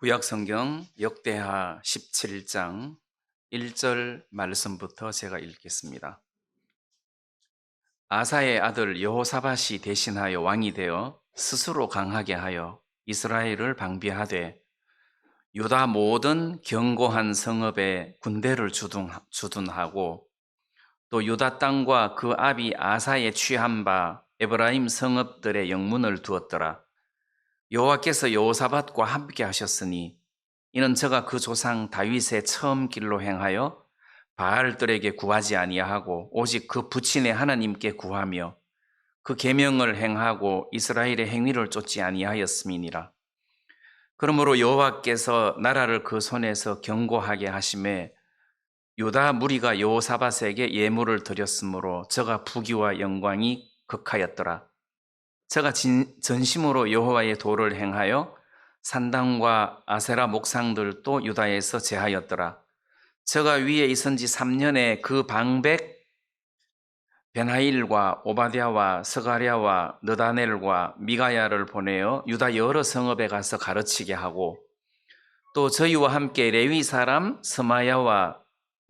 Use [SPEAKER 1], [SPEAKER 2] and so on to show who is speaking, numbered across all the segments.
[SPEAKER 1] 구약성경 역대하 17장 1절 말씀부터 제가 읽겠습니다. 아사의 아들 여호사밧이 대신하여 왕이 되어 스스로 강하게 하여 이스라엘을 방비하되 유다 모든 견고한 성읍에 군대를 주둔하고 또 유다 땅과 그 아비 아사의 취한 바 에브라임 성읍들의 영문을 두었더라. 여호와께서 여호사밧과 함께 하셨으니 이는 저가 그 조상 다윗의 처음 길로 행하여 바알들에게 구하지 아니하고 오직 그 부친의 하나님께 구하며 그 계명을 행하고 이스라엘의 행위를 쫓지 아니하였음이니라. 그러므로 여호와께서 나라를 그 손에서 견고하게 하심에 유다 무리가 여호사밧에게 예물을 드렸으므로 저가 부귀와 영광이 극하였더라. 저가 전심으로 여호와의 도를 행하여 산당과 아세라 목상들도 유다에서 제하였더라. 저가 위에 있은 지 3년에 그 방백 베나일과 오바댜와 스가랴와 느다넬과 미가야를 보내어 유다 여러 성읍에 가서 가르치게 하고 또 저희와 함께 레위 사람 스마야와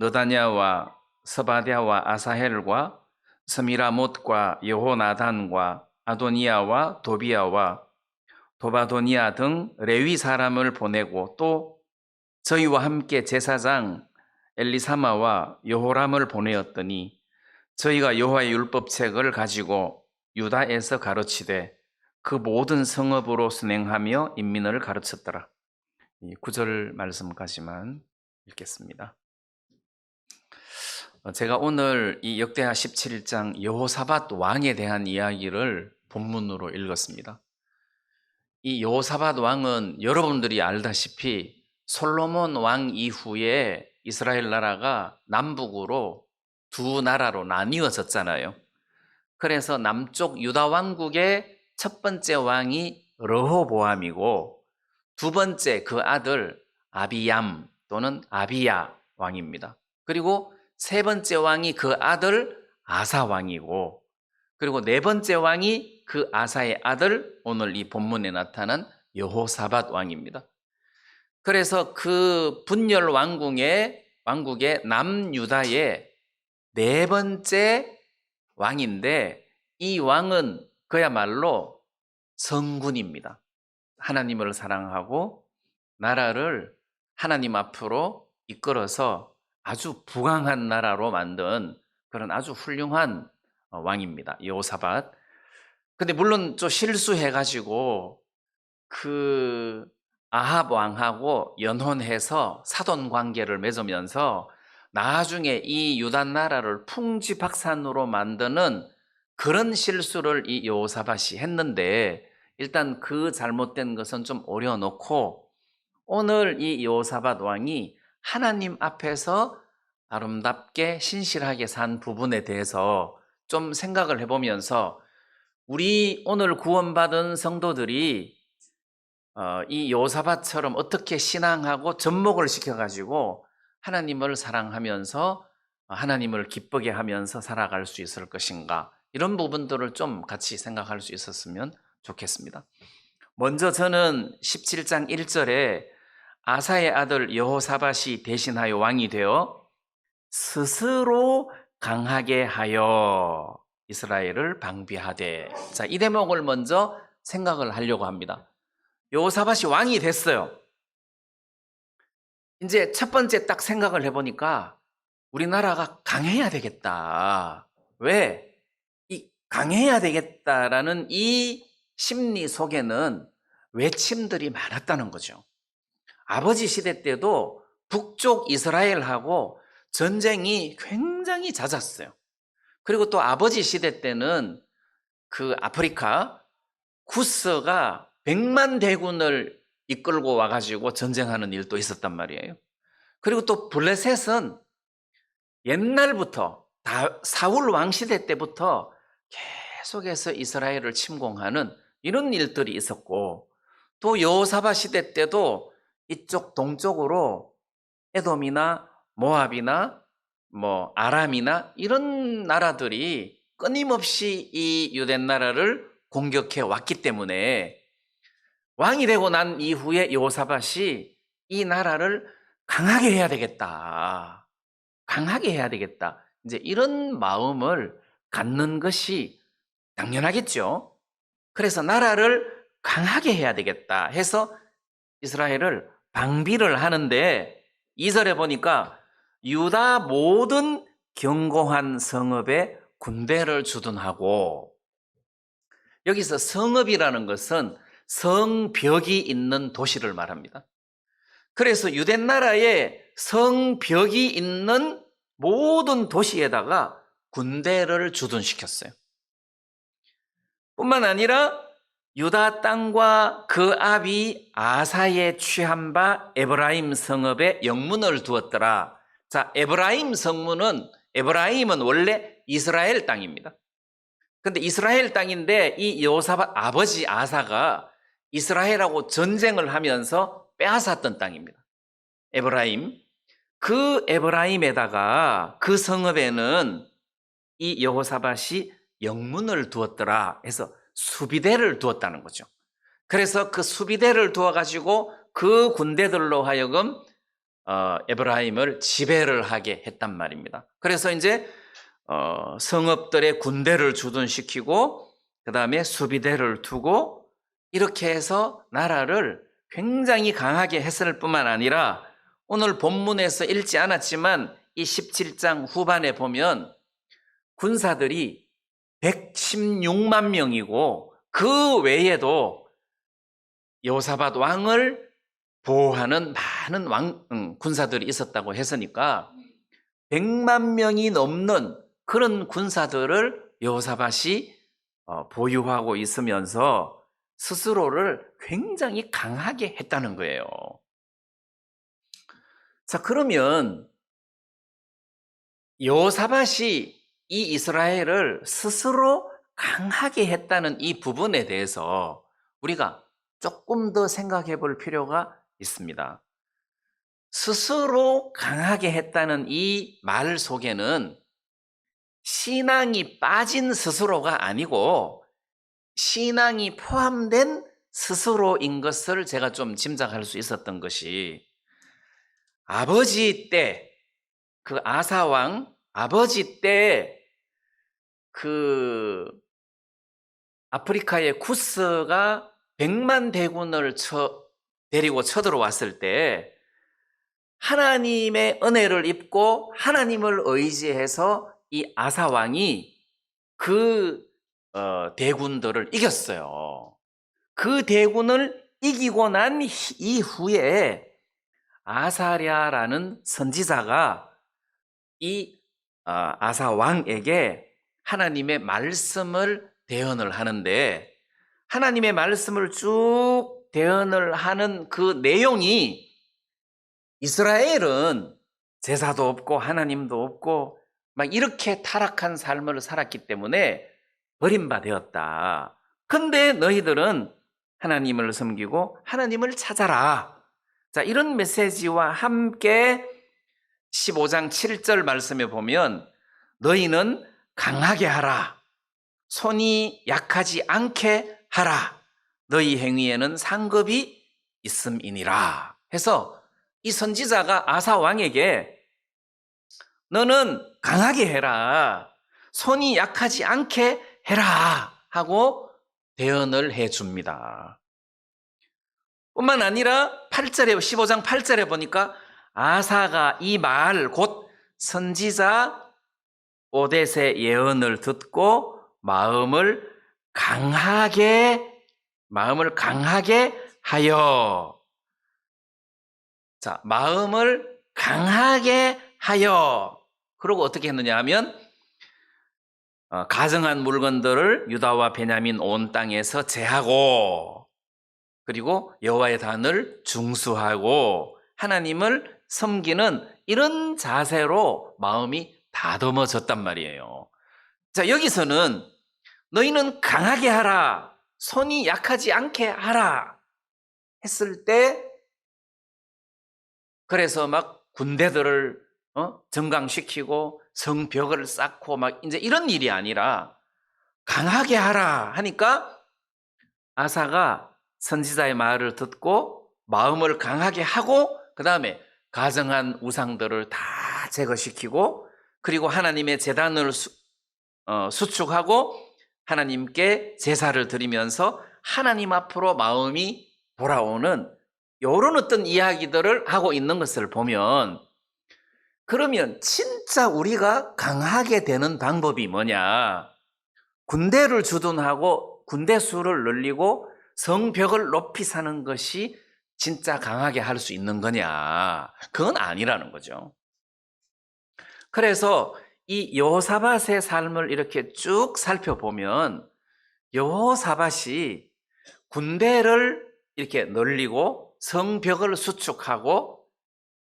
[SPEAKER 1] 느다냐와 스바댜와 아사헬과 스미라못과 여호나단과 아도니아와 도비아와 도바도니아 등 레위 사람을 보내고 또 저희와 함께 제사장 엘리사마와 여호람을 보내었더니 저희가 여호와의 율법책을 가지고 유다에서 가르치되 그 모든 성읍으로 순행하며 인민을 가르쳤더라. 이 9절 말씀까지만 읽겠습니다. 제가 오늘 이 역대하 17장 여호사밧 왕에 대한 이야기를 본문으로 읽었습니다. 이 여호사밧 왕은 여러분들이 알다시피 솔로몬 왕 이후에 이스라엘 나라가 남북으로 두 나라로 나뉘어졌잖아요. 그래서 남쪽 유다 왕국의 첫 번째 왕이 르호보암이고 두 번째 그 아들 아비얌 또는 아비야 왕입니다. 그리고 세 번째 왕이 그 아들 아사 왕이고 그리고 네 번째 왕이 그 아사의 아들 오늘 이 본문에 나타난 여호사밧 왕입니다. 그래서 그 분열 왕국의 남유다의 네 번째 왕인데 이 왕은 그야말로 성군입니다. 하나님을 사랑하고 나라를 하나님 앞으로 이끌어서 아주 부강한 나라로 만든 그런 아주 훌륭한 왕입니다. 여호사밧. 근데 물론 좀 실수해가지고 그 아합 왕하고 연혼해서 사돈 관계를 맺으면서 나중에 이 유다 나라를 풍지박산으로 만드는 그런 실수를 이 여호사밧이 했는데 일단 그 잘못된 것은 좀 오려놓고 오늘 이 여호사밧 왕이 하나님 앞에서 아름답게 신실하게 산 부분에 대해서 좀 생각을 해보면서 우리 오늘 구원받은 성도들이 이 여호사밧처럼 어떻게 신앙하고 접목을 시켜가지고 하나님을 사랑하면서 하나님을 기쁘게 하면서 살아갈 수 있을 것인가 이런 부분들을 좀 같이 생각할 수 있었으면 좋겠습니다. 먼저 저는 17장 1절에 아사의 아들 여호사밧이 대신하여 왕이 되어 스스로 강하게 하여 이스라엘을 방비하되 자, 이 대목을 먼저 생각을 하려고 합니다. 여호사밧이 왕이 됐어요. 이제 첫 번째 딱 생각을 해보니까 우리나라가 강해야 되겠다. 왜? 이 강해야 되겠다라는 이 심리 속에는 외침들이 많았다는 거죠. 아버지 시대 때도 북쪽 이스라엘하고 전쟁이 굉장히 잦았어요. 그리고 또 아버지 시대 때는 그 아프리카 구스가 100만 대군을 이끌고 와가지고 전쟁하는 일도 있었단 말이에요. 그리고 또 블레셋은 옛날부터 사울 왕 시대 때부터 계속해서 이스라엘을 침공하는 이런 일들이 있었고 또 여호사밧 시대 때도 이쪽 동쪽으로 에돔이나 모압이나 아람이나 이런 나라들이 끊임없이 이 유대 나라를 공격해 왔기 때문에 왕이 되고 난 이후에 여호사밧이 이 나라를 강하게 해야 되겠다. 강하게 해야 되겠다. 이제 이런 마음을 갖는 것이 당연하겠죠. 그래서 나라를 강하게 해야 되겠다 해서 이스라엘을 방비를 하는데 2절에 보니까 유다 모든 견고한 성읍에 군대를 주둔하고, 여기서 성읍이라는 것은 성벽이 있는 도시를 말합니다. 그래서 유대 나라에 성벽이 있는 모든 도시에다가 군대를 주둔시켰어요. 뿐만 아니라 유다 땅과 그 아비 아사의 취한 바 에브라임 성읍에 영문을 두었더라. 자, 에브라임은 원래 이스라엘 땅입니다. 근데 이스라엘 땅인데 이 여호사밧 아버지 아사가 이스라엘하고 전쟁을 하면서 빼앗았던 땅입니다. 에브라임. 그 에브라임에다가 그 성읍에는 이 여호사밧이 영문을 두었더라 해서 수비대를 두었다는 거죠. 그래서 그 수비대를 두어가지고 그 군대들로 하여금 에브라임을 지배를 하게 했단 말입니다. 그래서 이제 성읍들의 군대를 주둔시키고 그 다음에 수비대를 두고 이렇게 해서 나라를 굉장히 강하게 했을 뿐만 아니라 오늘 본문에서 읽지 않았지만 이 17장 후반에 보면 군사들이 116만 명이고 그 외에도 여호사밧 왕을 보호하는 많은 군사들이 있었다고 했으니까 100만 명이 넘는 그런 군사들을 여호사밧이 보유하고 있으면서 스스로를 굉장히 강하게 했다는 거예요. 자, 그러면 여호사밧이 이 이스라엘을 스스로 강하게 했다는 이 부분에 대해서 우리가 조금 더 생각해 볼 필요가 있습니다. 스스로 강하게 했다는 이 말 속에는 신앙이 빠진 스스로가 아니고 신앙이 포함된 스스로인 것을 제가 좀 짐작할 수 있었던 것이, 아버지 때, 그 아사왕 아버지 때 그 아프리카의 쿠스가 100만 대군을 데리고 쳐들어왔을 때 하나님의 은혜를 입고 하나님을 의지해서 이 아사왕이 그 대군들을 이겼어요. 그 대군을 이기고 난 이후에 아사랴라는 선지자가 이 아사왕에게 하나님의 말씀을 대언을 하는데, 하나님의 말씀을 쭉 대언을 하는 그 내용이 이스라엘은 제사도 없고 하나님도 없고 막 이렇게 타락한 삶을 살았기 때문에 버림받았다. 근데 너희들은 하나님을 섬기고 하나님을 찾아라. 자, 이런 메시지와 함께 15장 7절 말씀에 보면 너희는 강하게 하라. 손이 약하지 않게 하라. 너희 행위에는 상급이 있음이니라. 해서 이 선지자가 아사 왕에게 너는 강하게 해라. 손이 약하지 않게 해라. 하고 대언을 해 줍니다. 뿐만 아니라 15장 8절에 보니까 아사가 이 말, 곧 선지자 오뎃의 예언을 듣고 마음을 강하게 하여. 자, 마음을 강하게 하여. 그리고 어떻게 했느냐 하면 가증한 물건들을 유다와 베냐민 온 땅에서 제하고, 그리고 여호와의 단을 중수하고 하나님을 섬기는 이런 자세로 마음이 다듬어졌단 말이에요. 자, 여기서는 너희는 강하게 하라, 손이 약하지 않게 하라 했을 때, 그래서 막 군대들을 정강시키고 성벽을 쌓고 막 이제 이런 일이 아니라 강하게 하라 하니까 아사가 선지자의 말을 듣고 마음을 강하게 하고 그 다음에 가정한 우상들을 다 제거시키고 그리고 하나님의 제단을 수축하고 하나님께 제사를 드리면서 하나님 앞으로 마음이 돌아오는 이런 어떤 이야기들을 하고 있는 것을 보면 그러면 진짜 우리가 강하게 되는 방법이 뭐냐? 군대를 주둔하고 군대 수를 늘리고 성벽을 높이 사는 것이 진짜 강하게 할 수 있는 거냐? 그건 아니라는 거죠. 그래서 이 여호사밧의 삶을 이렇게 쭉 살펴보면 여호사밧이 군대를 이렇게 늘리고 성벽을 수축하고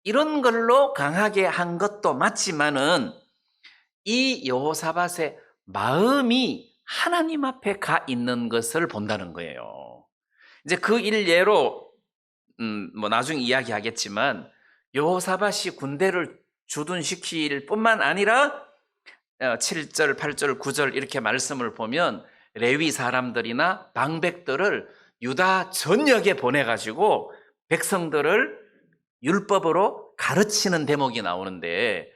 [SPEAKER 1] 이런 걸로 강하게 한 것도 맞지만은 이 여호사밧의 마음이 하나님 앞에 가 있는 것을 본다는 거예요. 이제 그 일례로 뭐 나중에 이야기하겠지만 여호사밧이 군대를 주둔시킬 뿐만 아니라 7절, 8절, 9절 이렇게 말씀을 보면 레위 사람들이나 방백들을 유다 전역에 보내가지고 백성들을 율법으로 가르치는 대목이 나오는데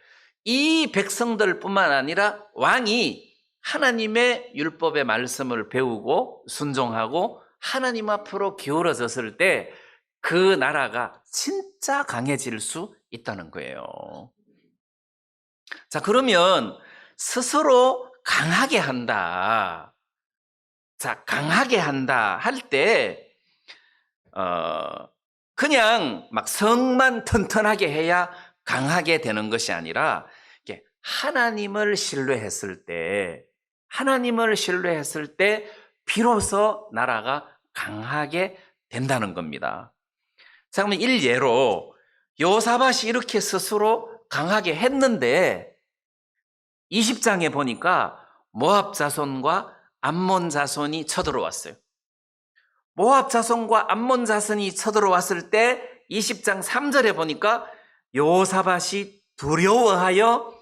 [SPEAKER 1] 이 백성들뿐만 아니라 왕이 하나님의 율법의 말씀을 배우고 순종하고 하나님 앞으로 기울어졌을 때 그 나라가 진짜 강해질 수 있다는 거예요. 자, 그러면 스스로 강하게 한다. 자, 강하게 한다 할 때, 그냥 막 성만 튼튼하게 해야 강하게 되는 것이 아니라, 하나님을 신뢰했을 때, 비로소 나라가 강하게 된다는 겁니다. 자, 그러면 일예로, 여호사밧이 이렇게 스스로 강하게 했는데, 20장에 보니까 모압 자손과 암몬 자손이 쳐들어왔어요. 모압 자손과 암몬 자손이 쳐들어왔을 때 20장 3절에 보니까 여호사밧이 두려워하여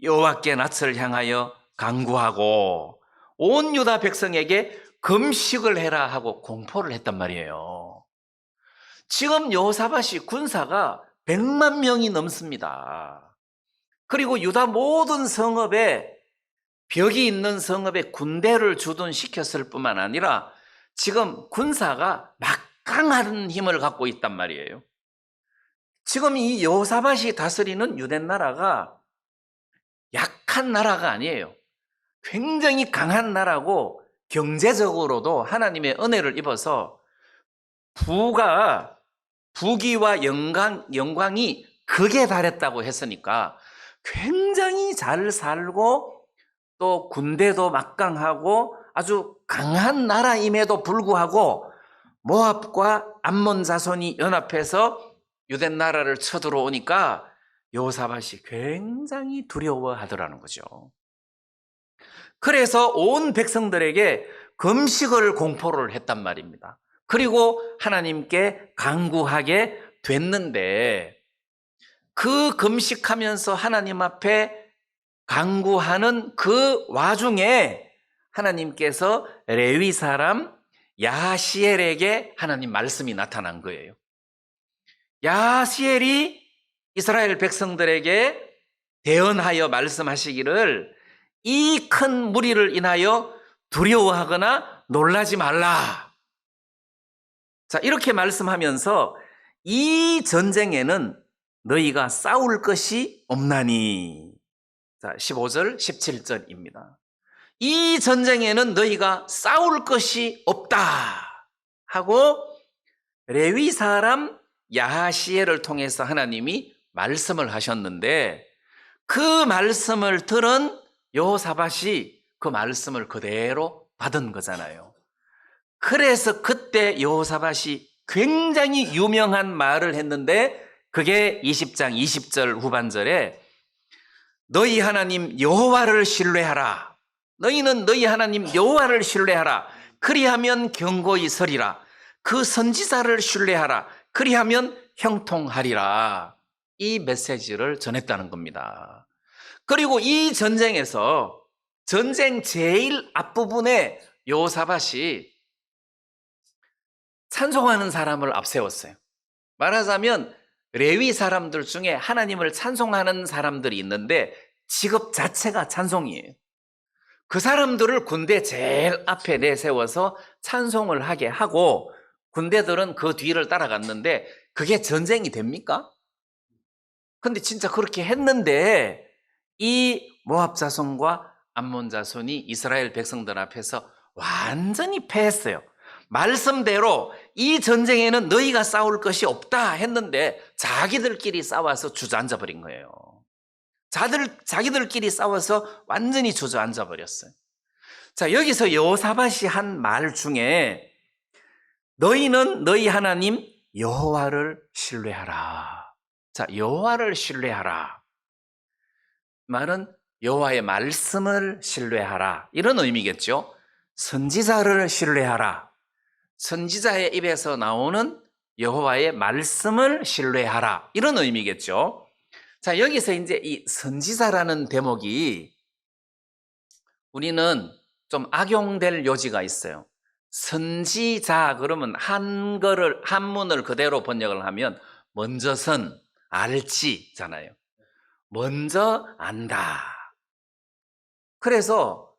[SPEAKER 1] 여호와께 낯을 향하여 간구하고 온 유다 백성에게 금식을 해라 하고 공포를 했단 말이에요. 지금 여호사밧이 군사가 100만 명이 넘습니다. 그리고 유다 모든 성읍에 벽이 있는 성읍에 군대를 주둔시켰을 뿐만 아니라 지금 군사가 막강한 힘을 갖고 있단 말이에요. 지금 이 여호사밧이 다스리는 유대 나라가 약한 나라가 아니에요. 굉장히 강한 나라고 경제적으로도 하나님의 은혜를 입어서 부귀와 영광이 극에 달했다고 했으니까 굉장히 잘 살고 또 군대도 막강하고 아주 강한 나라임에도 불구하고 모압과 암몬 자손이 연합해서 유대 나라를 쳐들어오니까 여호사밧이 굉장히 두려워하더라는 거죠. 그래서 온 백성들에게 금식을 공포를 했단 말입니다. 그리고 하나님께 간구하게 됐는데 그 금식하면서 하나님 앞에 간구하는 그 와중에 하나님께서 레위 사람 야하시엘에게 하나님 말씀이 나타난 거예요. 야하시엘이 이스라엘 백성들에게 대언하여 말씀하시기를 이 큰 무리를 인하여 두려워하거나 놀라지 말라. 자, 이렇게 말씀하면서 이 전쟁에는 너희가 싸울 것이 없나니. 자, 15절, 17절입니다. 이 전쟁에는 너희가 싸울 것이 없다 하고 레위 사람 야하시엘을 통해서 하나님이 말씀을 하셨는데 그 말씀을 들은 여호사밧이 그 말씀을 그대로 받은 거잖아요. 그래서 그때 여호사밧이 굉장히 유명한 말을 했는데 그게 20장 20절 후반절에 너희 하나님 여호와를 신뢰하라. 너희는 너희 하나님 여호와를 신뢰하라. 그리하면 견고히 서리라. 그 선지자를 신뢰하라. 그리하면 형통하리라. 이 메시지를 전했다는 겁니다. 그리고 이 전쟁에서 전쟁 제일 앞부분에 여호사밧이 찬송하는 사람을 앞세웠어요. 말하자면 레위 사람들 중에 하나님을 찬송하는 사람들이 있는데 직업 자체가 찬송이에요. 그 사람들을 군대 제일 앞에 내세워서 찬송을 하게 하고 군대들은 그 뒤를 따라갔는데 그게 전쟁이 됩니까? 근데 진짜 그렇게 했는데 이 모압 자손과 암몬 자손이 이스라엘 백성들 앞에서 완전히 패했어요. 말씀대로 이 전쟁에는 너희가 싸울 것이 없다 했는데 자기들끼리 싸워서 주저앉아 버린 거예요. 자기들끼리 싸워서 완전히 주저앉아 버렸어요. 자, 여기서 여호사밧이 한 말 중에 너희는 너희 하나님 여호와를 신뢰하라. 자, 여호와를 신뢰하라. 말은 여호와의 말씀을 신뢰하라. 이런 의미겠죠. 선지자를 신뢰하라. 선지자의 입에서 나오는 여호와의 말씀을 신뢰하라. 이런 의미겠죠. 자, 여기서 이제 이 선지자라는 대목이 우리는 좀 악용될 요지가 있어요. 선지자 그러면 한문을 그대로 번역을 하면 먼저 선, 알지잖아요. 먼저 안다. 그래서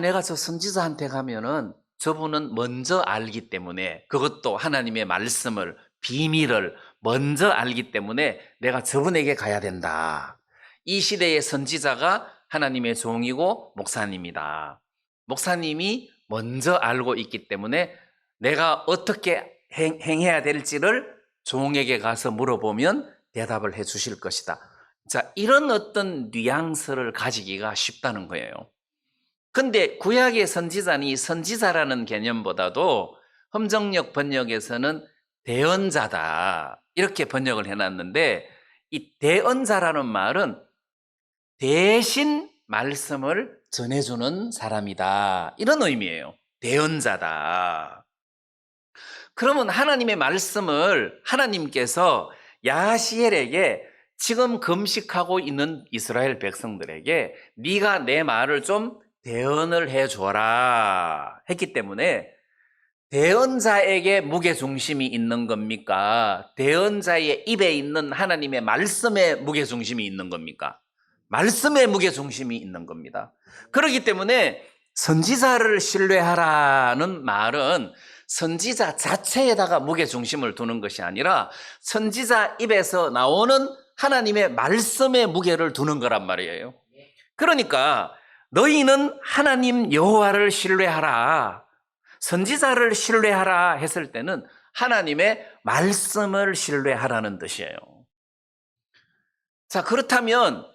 [SPEAKER 1] 내가 저 선지자한테 가면은 저분은 먼저 알기 때문에 그것도 하나님의 말씀을 비밀을 먼저 알기 때문에 내가 저분에게 가야 된다. 이 시대의 선지자가 하나님의 종이고 목사님이다. 목사님이 먼저 알고 있기 때문에 내가 어떻게 행해야 될지를 종에게 가서 물어보면 대답을 해 주실 것이다. 자, 이런 어떤 뉘앙스를 가지기가 쉽다는 거예요. 근데 구약의 선지자니 선지자라는 개념보다도 험정역 번역에서는 대언자다 이렇게 번역을 해놨는데 이 대언자라는 말은 대신 말씀을 전해주는 사람이다 이런 의미예요. 대언자다. 그러면 하나님의 말씀을 하나님께서 야하시엘에게 지금 금식하고 있는 이스라엘 백성들에게 네가 내 말을 좀 대언을 해줘라 했기 때문에 대언자에게 무게중심이 있는 겁니까? 대언자의 입에 있는 하나님의 말씀에 무게중심이 있는 겁니까? 말씀에 무게중심이 있는 겁니다. 그렇기 때문에 선지자를 신뢰하라는 말은 선지자 자체에다가 무게중심을 두는 것이 아니라 선지자 입에서 나오는 하나님의 말씀에 무게를 두는 거란 말이에요. 그러니까 너희는 하나님 여호와를 신뢰하라. 선지자를 신뢰하라 했을 때는 하나님의 말씀을 신뢰하라는 뜻이에요. 자, 그렇다면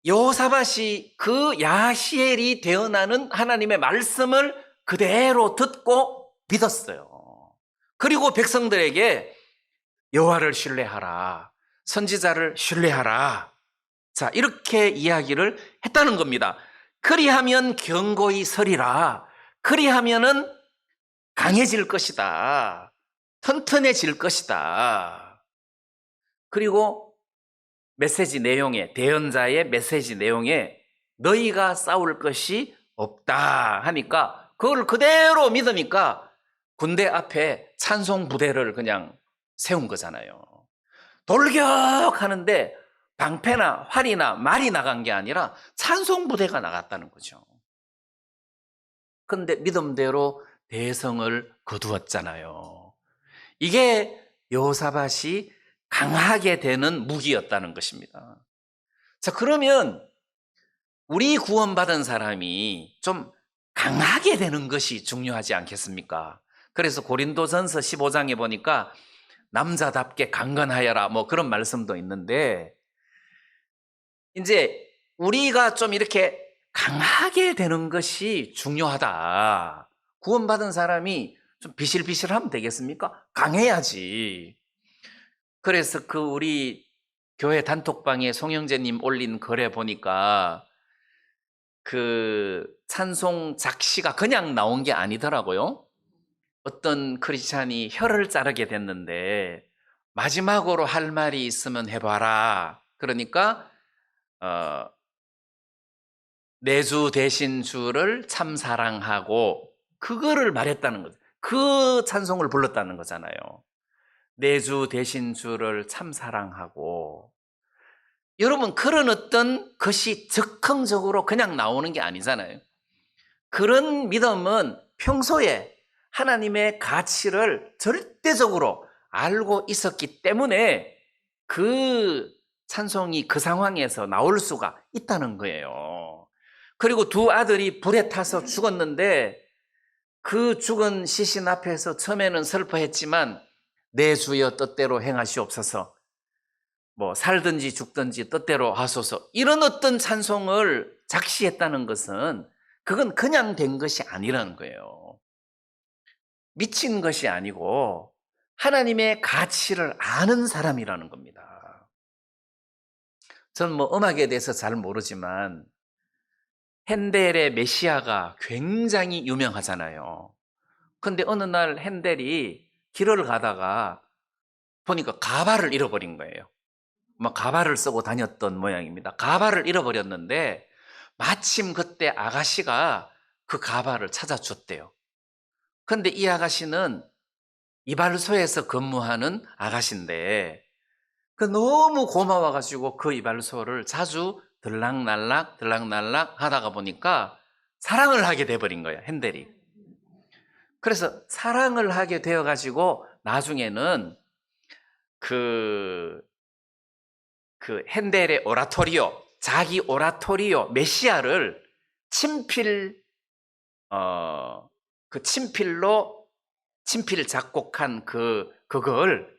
[SPEAKER 1] 여호사밧이 그 야하시엘이 대언하는 하나님의 말씀을 그대로 듣고 믿었어요. 그리고 백성들에게 여호와를 신뢰하라. 선지자를 신뢰하라. 자, 이렇게 이야기를 했다는 겁니다. 그리하면 견고히 서리라. 그리하면은 강해질 것이다. 튼튼해질 것이다. 그리고 메시지 내용에, 대언자의 메시지 내용에 너희가 싸울 것이 없다 하니까 그걸 그대로 믿으니까 군대 앞에 찬송 부대를 그냥 세운 거잖아요. 돌격하는데 방패나 활이나 말이 나간 게 아니라 찬송 부대가 나갔다는 거죠. 그런데 믿음대로 대성을 거두었잖아요. 이게 여호사밧이 강하게 되는 무기였다는 것입니다. 자, 그러면 우리 구원받은 사람이 좀 강하게 되는 것이 중요하지 않겠습니까? 그래서 고린도전서 15장에 보니까 남자답게 강건하여라 뭐 그런 말씀도 있는데 이제 우리가 좀 이렇게 강하게 되는 것이 중요하다. 구원받은 사람이 좀 비실비실하면 되겠습니까? 강해야지. 그래서 그 우리 교회 단톡방에 송영재님 올린 글에 보니까 그 찬송 작시가 그냥 나온 게 아니더라고요. 어떤 크리스찬이 혀를 자르게 됐는데 마지막으로 할 말이 있으면 해봐라. 그러니까 내 주 대신 주를 참 사랑하고 그거를 말했다는 거죠. 그 찬송을 불렀다는 거잖아요. 내 주 대신 주를 참 사랑하고. 여러분, 그런 어떤 것이 즉흥적으로 그냥 나오는 게 아니잖아요. 그런 믿음은 평소에 하나님의 가치를 절대적으로 알고 있었기 때문에 그 찬송이 그 상황에서 나올 수가 있다는 거예요. 그리고 두 아들이 불에 타서 죽었는데 그 죽은 시신 앞에서 처음에는 슬퍼했지만 내 주여 뜻대로 행하시옵소서, 뭐 살든지 죽든지 뜻대로 하소서, 이런 어떤 찬송을 작시했다는 것은 그건 그냥 된 것이 아니라는 거예요. 미친 것이 아니고 하나님의 가치를 아는 사람이라는 겁니다. 저는 뭐 음악에 대해서 잘 모르지만 핸델의 메시아가 굉장히 유명하잖아요. 근데 어느 날 핸델이 길을 가다가 보니까 가발을 잃어버린 거예요. 막 가발을 쓰고 다녔던 모양입니다. 가발을 잃어버렸는데 마침 그때 아가씨가 그 가발을 찾아줬대요. 근데 이 아가씨는 이발소에서 근무하는 아가씨인데 그 너무 고마워가지고 그 이발소를 자주 들락날락 하다가 보니까 사랑을 하게 돼버린 거예요, 핸델이. 그래서 사랑을 하게 되어가지고 나중에는 그 핸델의 오라토리오, 자기 오라토리오 메시아를 친필 작곡한 그걸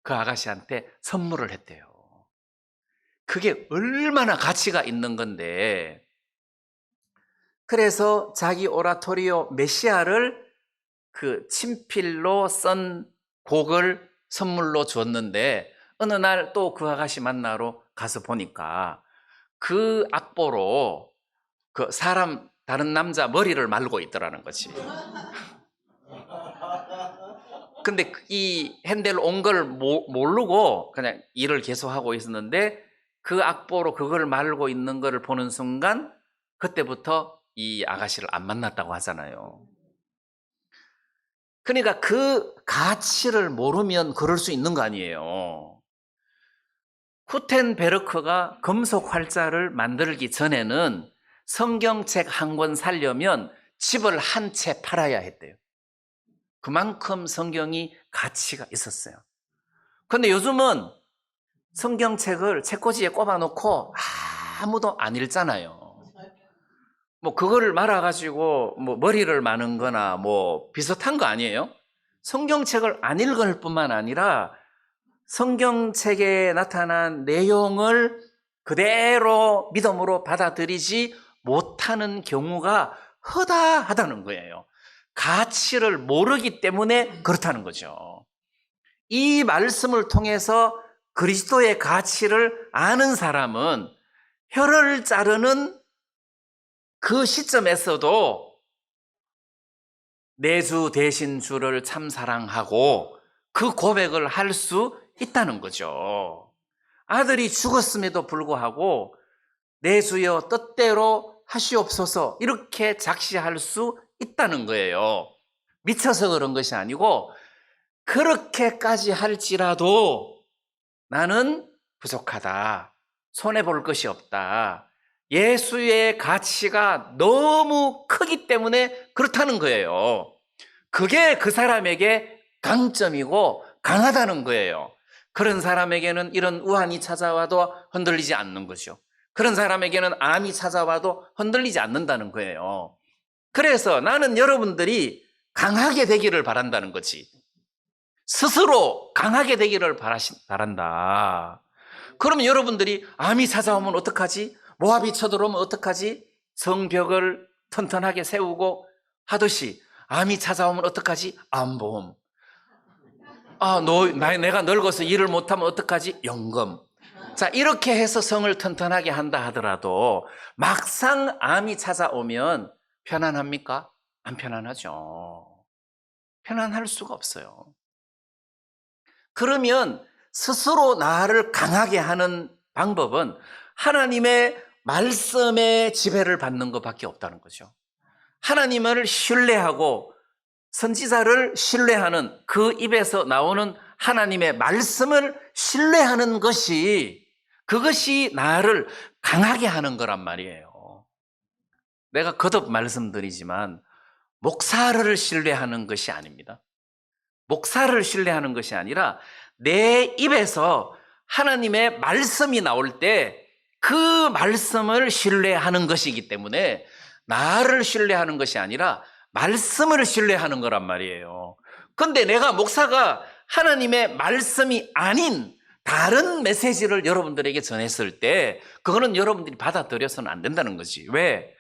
[SPEAKER 1] 그 아가씨한테 선물을 했대요. 그게 얼마나 가치가 있는 건데, 그래서 자기 오라토리오 메시아를 그 친필로 쓴 곡을 선물로 줬는데 어느 날 또 그 아가씨 만나러 가서 보니까 그 악보로 그 다른 남자 머리를 말고 있더라는 거지. 근데 이 핸델 온 걸 모르고 그냥 일을 계속하고 있었는데 그 악보로 그걸 말고 있는 거를 보는 순간 그때부터 이 아가씨를 안 만났다고 하잖아요. 그러니까 그 가치를 모르면 그럴 수 있는 거 아니에요. 구텐베르크가 금속 활자를 만들기 전에는 성경책 한 권 사려면 집을 한 채 팔아야 했대요. 그만큼 성경이 가치가 있었어요. 그런데 요즘은 성경책을 책꽂이에 꼽아놓고 아무도 안 읽잖아요. 뭐 그거를 말아가지고 뭐 머리를 마는 거나 뭐 비슷한 거 아니에요? 성경책을 안 읽을 뿐만 아니라 성경책에 나타난 내용을 그대로 믿음으로 받아들이지 못하는 경우가 허다하다는 거예요. 가치를 모르기 때문에 그렇다는 거죠. 이 말씀을 통해서 그리스도의 가치를 아는 사람은 혀를 자르는 그 시점에서도 내 주 대신 주를 참 사랑하고 그 고백을 할 수 있다는 거죠. 아들이 죽었음에도 불구하고 내 주여 뜻대로 하시옵소서 이렇게 작시할 수 있다는 거예요. 미쳐서 그런 것이 아니고 그렇게까지 할지라도 나는 부족하다, 손해볼 것이 없다, 예수의 가치가 너무 크기 때문에 그렇다는 거예요. 그게 그 사람에게 강점이고 강하다는 거예요. 그런 사람에게는 이런 우환이 찾아와도 흔들리지 않는 거죠. 그런 사람에게는 암이 찾아와도 흔들리지 않는다는 거예요. 그래서 나는 여러분들이 강하게 되기를 바란다는 거지. 스스로 강하게 되기를 바란다. 그러면 여러분들이 암이 찾아오면 어떡하지? 모압이 쳐들어오면 어떡하지? 성벽을 튼튼하게 세우고 하듯이 암이 찾아오면 어떡하지? 암보험. 내가 늙어서 일을 못하면 어떡하지? 연금. 자, 이렇게 해서 성을 튼튼하게 한다 하더라도 막상 암이 찾아오면 편안합니까? 안 편안하죠. 편안할 수가 없어요. 그러면 스스로 나를 강하게 하는 방법은 하나님의 말씀의 지배를 받는 것밖에 없다는 거죠. 하나님을 신뢰하고 선지자를 신뢰하는, 그 입에서 나오는 하나님의 말씀을 신뢰하는 것이, 그것이 나를 강하게 하는 거란 말이에요. 내가 거듭 말씀드리지만 목사를 신뢰하는 것이 아닙니다. 목사를 신뢰하는 것이 아니라 내 입에서 하나님의 말씀이 나올 때 그 말씀을 신뢰하는 것이기 때문에 나를 신뢰하는 것이 아니라 말씀을 신뢰하는 거란 말이에요. 그런데 내가 목사가 하나님의 말씀이 아닌 다른 메시지를 여러분들에게 전했을 때 그거는 여러분들이 받아들여서는 안 된다는 거지. 왜?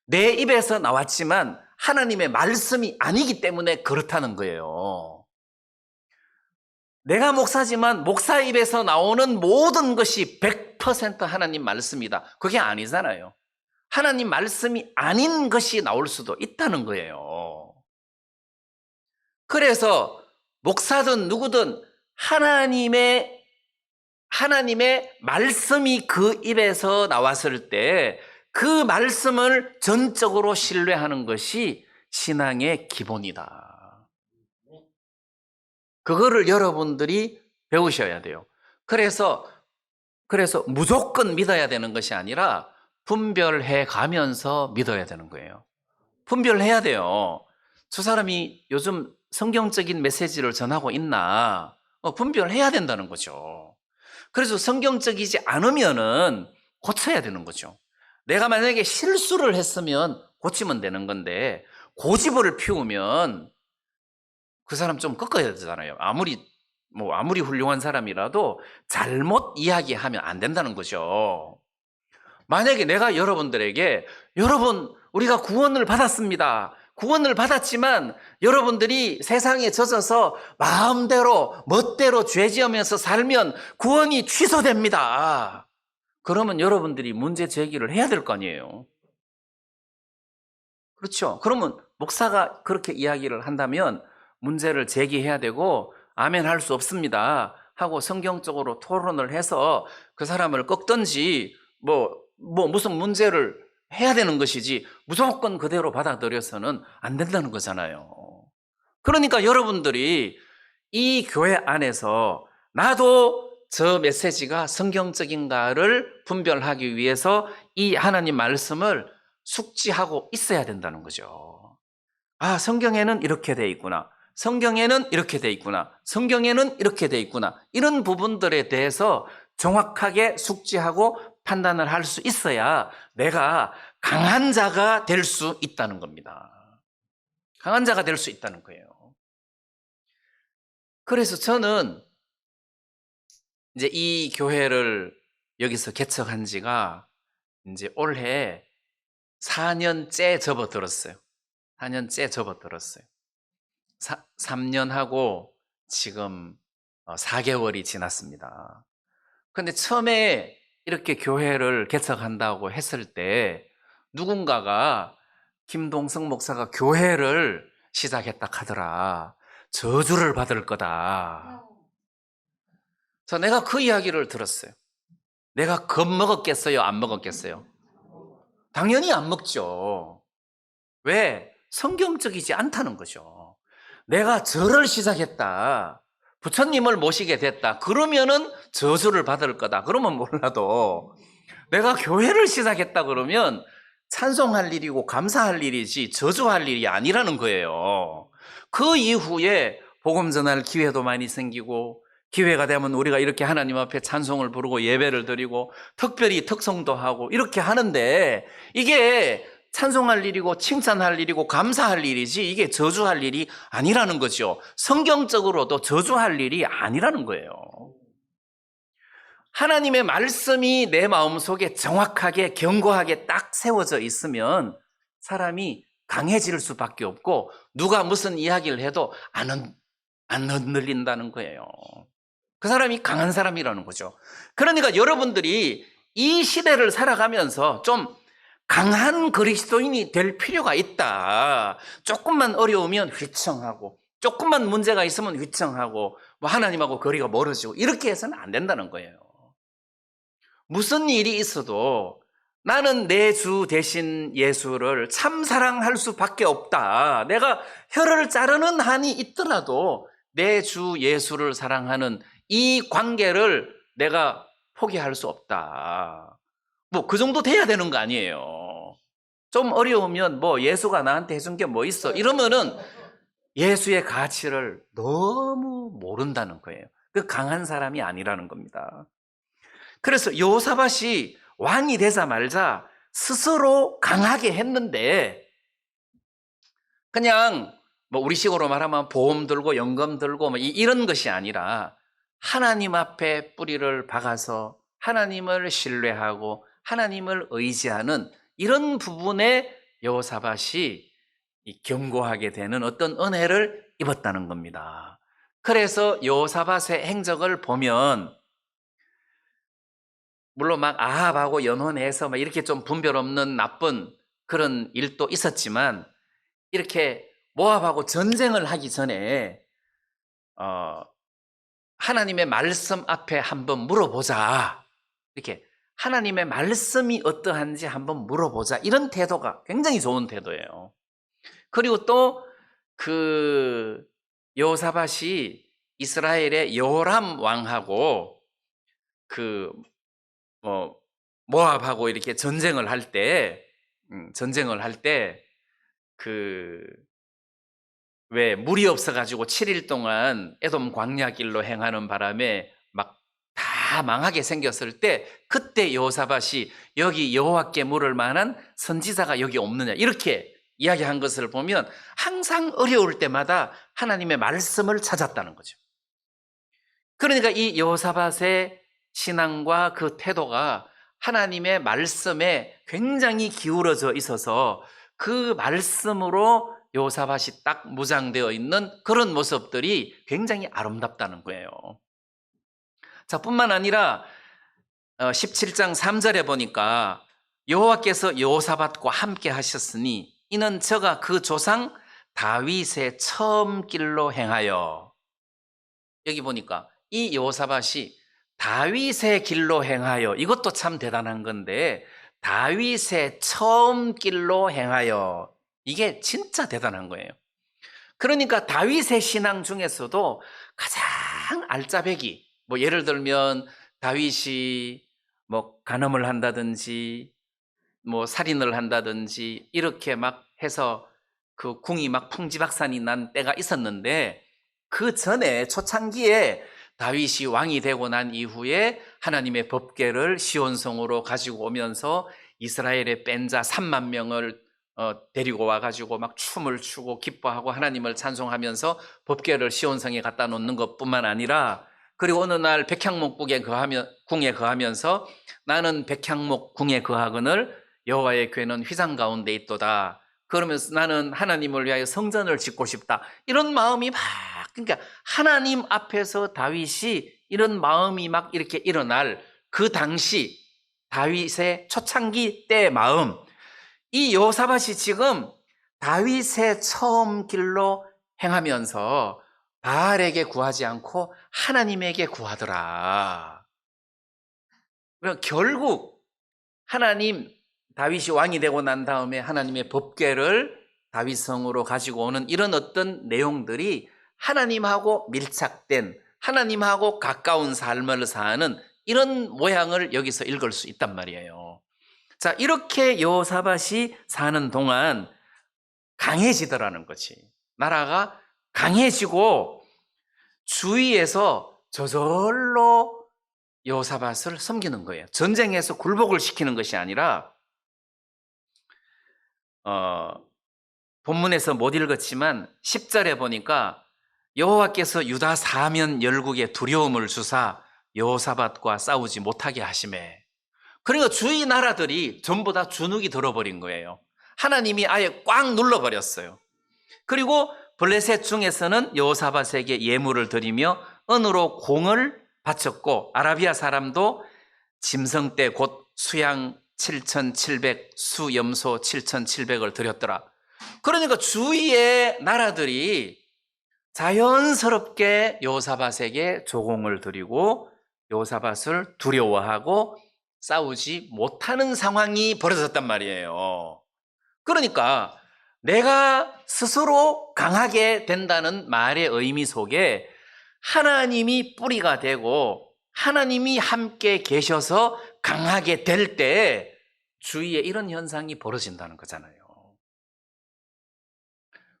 [SPEAKER 1] 내 입에서 나왔지만 하나님의 말씀이 아니기 때문에 그렇다는 거예요. 내가 목사지만 목사 입에서 나오는 모든 것이 100% 하나님 말씀이다. 그게 아니잖아요. 하나님 말씀이 아닌 것이 나올 수도 있다는 거예요. 그래서 목사든 누구든 하나님의 말씀이 그 입에서 나왔을 때 그 말씀을 전적으로 신뢰하는 것이 신앙의 기본이다. 그거를 여러분들이 배우셔야 돼요. 그래서 무조건 믿어야 되는 것이 아니라 분별해 가면서 믿어야 되는 거예요. 분별해야 돼요. 저 사람이 요즘 성경적인 메시지를 전하고 있나 분별해야 된다는 거죠. 그래서 성경적이지 않으면은 고쳐야 되는 거죠. 내가 만약에 실수를 했으면 고치면 되는 건데 고집을 피우면 그 사람 좀 꺾어야 되잖아요. 아무리 훌륭한 사람이라도 잘못 이야기하면 안 된다는 거죠. 만약에 내가 여러분들에게 여러분 우리가 구원을 받았습니다. 구원을 받았지만 여러분들이 세상에 젖어서 마음대로 멋대로 죄 지으면서 살면 구원이 취소됩니다. 그러면 여러분들이 문제 제기를 해야 될 거 아니에요. 그렇죠? 그러면 목사가 그렇게 이야기를 한다면 문제를 제기해야 되고 아멘 할 수 없습니다 하고 성경적으로 토론을 해서 그 사람을 꺾든지 무슨 문제를 해야 되는 것이지 무조건 그대로 받아들여서는 안 된다는 거잖아요. 그러니까 여러분들이 이 교회 안에서 나도 저 메시지가 성경적인가를 분별하기 위해서 이 하나님 말씀을 숙지하고 있어야 된다는 거죠. 아, 성경에는 이렇게 돼 있구나. 성경에는 이렇게 돼 있구나. 성경에는 이렇게 돼 있구나. 이런 부분들에 대해서 정확하게 숙지하고 판단을 할 수 있어야 내가 강한 자가 될 수 있다는 겁니다. 강한 자가 될 수 있다는 거예요. 그래서 저는 이제 이 교회를 여기서 개척한 지가 이제 올해 4년째 접어들었어요. 4년째 접어들었어요. 3년 하고 지금 4개월이 지났습니다. 그런데 처음에 이렇게 교회를 개척한다고 했을 때 누군가가 김동석 목사가 교회를 시작했다 하더라. 저주를 받을 거다. 내가 그 이야기를 들었어요. 내가 겁먹었겠어요? 안 먹었겠어요? 당연히 안 먹죠. 왜? 성경적이지 않다는 거죠. 내가 절을 시작했다. 부처님을 모시게 됐다. 그러면은 저주를 받을 거다. 그러면 몰라도 내가 교회를 시작했다 그러면 찬송할 일이고 감사할 일이지 저주할 일이 아니라는 거예요. 그 이후에 복음 전할 기회도 많이 생기고 기회가 되면 우리가 이렇게 하나님 앞에 찬송을 부르고 예배를 드리고 특별히 특송도 하고 이렇게 하는데 이게 찬송할 일이고 칭찬할 일이고 감사할 일이지 이게 저주할 일이 아니라는 거죠. 성경적으로도 저주할 일이 아니라는 거예요. 하나님의 말씀이 내 마음속에 정확하게 견고하게 딱 세워져 있으면 사람이 강해질 수밖에 없고 누가 무슨 이야기를 해도 안 흔들린다는 거예요. 그 사람이 강한 사람이라는 거죠. 그러니까 여러분들이 이 시대를 살아가면서 좀 강한 그리스도인이 될 필요가 있다. 조금만 어려우면 휘청하고 조금만 문제가 있으면 휘청하고 하나님하고 거리가 멀어지고 이렇게 해서는 안 된다는 거예요. 무슨 일이 있어도 나는 내 주 대신 예수를 참 사랑할 수밖에 없다. 내가 혀를 자르는 한이 있더라도 내 주 예수를 사랑하는 이 관계를 내가 포기할 수 없다. 뭐 그 정도 돼야 되는 거 아니에요. 좀 어려우면 뭐 예수가 나한테 해준 게 뭐 있어 이러면은 예수의 가치를 너무 모른다는 거예요. 그 강한 사람이 아니라는 겁니다. 그래서 여호사밧이 왕이 되자마자 스스로 강하게 했는데, 그냥 뭐 우리식으로 말하면 보험 들고 연금 들고 뭐 이런 것이 아니라 하나님 앞에 뿌리를 박아서 하나님을 신뢰하고 하나님을 의지하는 이런 부분에 여호사밧이 견고하게 되는 어떤 은혜를 입었다는 겁니다. 그래서 여호사밧의 행적을 보면, 물론 막 아합하고 연혼해서 막 이렇게 좀 분별 없는 나쁜 그런 일도 있었지만, 이렇게 모압하고 전쟁을 하기 전에 하나님의 말씀 앞에 한번 물어보자. 이렇게 하나님의 말씀이 어떠한지 한번 물어보자. 이런 태도가 굉장히 좋은 태도예요. 그리고 또 그 여호사밧이 이스라엘의 여호람 왕하고 그 모압하고 이렇게 전쟁을 할 때, 그 왜 물이 없어가지고 7일 동안 에돔 광야 길로 행하는 바람에 막 다 망하게 생겼을 때, 그때 여호사밧이 여기 여호와께 물을 만한 선지자가 여기 없느냐 이렇게 이야기한 것을 보면 항상 어려울 때마다 하나님의 말씀을 찾았다는 거죠. 그러니까 이 여호사밧의 신앙과 그 태도가 하나님의 말씀에 굉장히 기울어져 있어서 그 말씀으로 여호사밧이 딱 무장되어 있는 그런 모습들이 굉장히 아름답다는 거예요. 자, 뿐만 아니라 17장 3절에 보니까 여호와께서 여호사밧과 함께 하셨으니 이는 저가 그 조상 다윗의 처음 길로 행하여, 여기 보니까 이 여호사밧이 다윗의 길로 행하여, 이것도 참 대단한 건데 다윗의 처음 길로 행하여, 이게 진짜 대단한 거예요. 그러니까 다윗의 신앙 중에서도 가장 알짜배기, 뭐 예를 들면 다윗이 뭐 간음을 한다든지 뭐 살인을 한다든지 이렇게 막 해서 그 궁이 막 풍지박산이 난 때가 있었는데, 그 전에 초창기에 다윗이 왕이 되고 난 이후에 하나님의 법궤를 시온성으로 가지고 오면서 이스라엘의 뺀 자 3만 명을 데리고 와가지고 막 춤을 추고 기뻐하고 하나님을 찬송하면서 법궤를 시온성에 갖다 놓는 것뿐만 아니라, 그리고 어느 날 백향목 궁에 거하면서 나는 백향목 궁에 거하거늘 여호와의 궤는 휘장 가운데 있도다. 그러면서 나는 하나님을 위하여 성전을 짓고 싶다. 이런 마음이 막, 그러니까 하나님 앞에서 다윗이 이런 마음이 막 이렇게 일어날 그 당시 다윗의 초창기 때의 마음, 이 여호사밧이 지금 다윗의 처음 길로 행하면서 바알에게 구하지 않고 하나님에게 구하더라. 그러니까 결국 다윗이 왕이 되고 난 다음에 하나님의 법궤를 다윗성으로 가지고 오는 이런 어떤 내용들이 하나님하고 밀착된, 하나님하고 가까운 삶을 사는 이런 모양을 여기서 읽을 수 있단 말이에요. 자, 이렇게 여호사밧이 사는 동안 강해지더라는 거지. 나라가 강해지고 주위에서 저절로 여호사밧을 섬기는 거예요. 전쟁에서 굴복을 시키는 것이 아니라, 본문에서 못 읽었지만 10절에 보니까 여호와께서 유다 사면 열국에 두려움을 주사 여호사밧과 싸우지 못하게 하시매. 그러니까 주위 나라들이 전부 다 주눅이 들어버린 거예요. 하나님이 아예 꽉 눌러버렸어요. 그리고 블레셋 중에서는 여호사밧에게 예물을 드리며 은으로 공을 바쳤고, 아라비아 사람도 짐승떼 곧 수양 7,700, 수염소 7,700을 드렸더라. 그러니까 주위의 나라들이 자연스럽게 여호사밧에게 조공을 드리고 여호사밧을 두려워하고 싸우지 못하는 상황이 벌어졌단 말이에요. 그러니까 내가 스스로 강하게 된다는 말의 의미 속에 하나님이 뿌리가 되고 하나님이 함께 계셔서 강하게 될 때 주위에 이런 현상이 벌어진다는 거잖아요.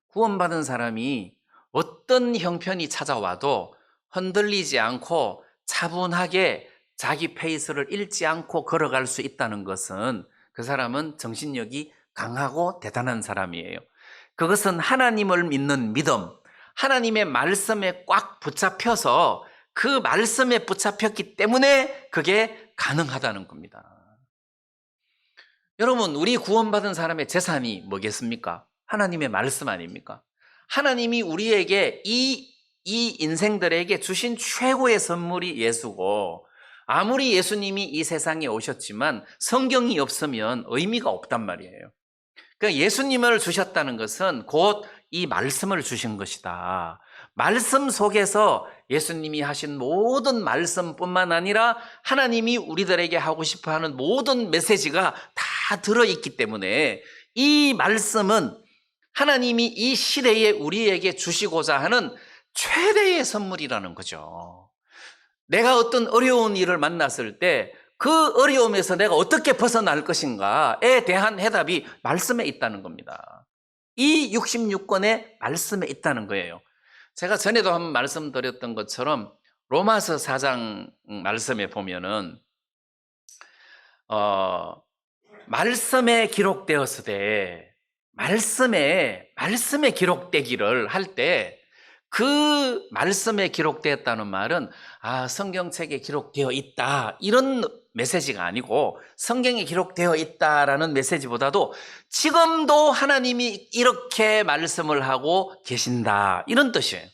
[SPEAKER 1] 구원받은 사람이 어떤 형편이 찾아와도 흔들리지 않고 차분하게 자기 페이스를 잃지 않고 걸어갈 수 있다는 것은 그 사람은 정신력이 강하고 대단한 사람이에요. 그것은 하나님을 믿는 믿음, 하나님의 말씀에 꽉 붙잡혀서 그 말씀에 붙잡혔기 때문에 그게 가능하다는 겁니다. 여러분, 우리 구원받은 사람의 재산이 뭐겠습니까? 하나님의 말씀 아닙니까? 하나님이 우리에게 이 인생들에게 주신 최고의 선물이 예수고, 아무리 예수님이 이 세상에 오셨지만 성경이 없으면 의미가 없단 말이에요. 그러니까 예수님을 주셨다는 것은 곧 이 말씀을 주신 것이다. 말씀 속에서 예수님이 하신 모든 말씀뿐만 아니라 하나님이 우리들에게 하고 싶어하는 모든 메시지가 다 들어있기 때문에 이 말씀은 하나님이 이 시대에 우리에게 주시고자 하는 최대의 선물이라는 거죠. 내가 어떤 어려운 일을 만났을 때 그 어려움에서 내가 어떻게 벗어날 것인가에 대한 해답이 말씀에 있다는 겁니다. 이 66권의 말씀에 있다는 거예요. 제가 전에도 한번 말씀드렸던 것처럼 로마서 4장 말씀에 보면은 말씀에 기록되었으되 말씀에 기록되기를 할 때 그 말씀에 기록되었다는 말은 성경책에 기록되어 있다 이런 메시지가 아니고 성경에 기록되어 있다라는 메시지보다도 지금도 하나님이 이렇게 말씀을 하고 계신다 이런 뜻이에요.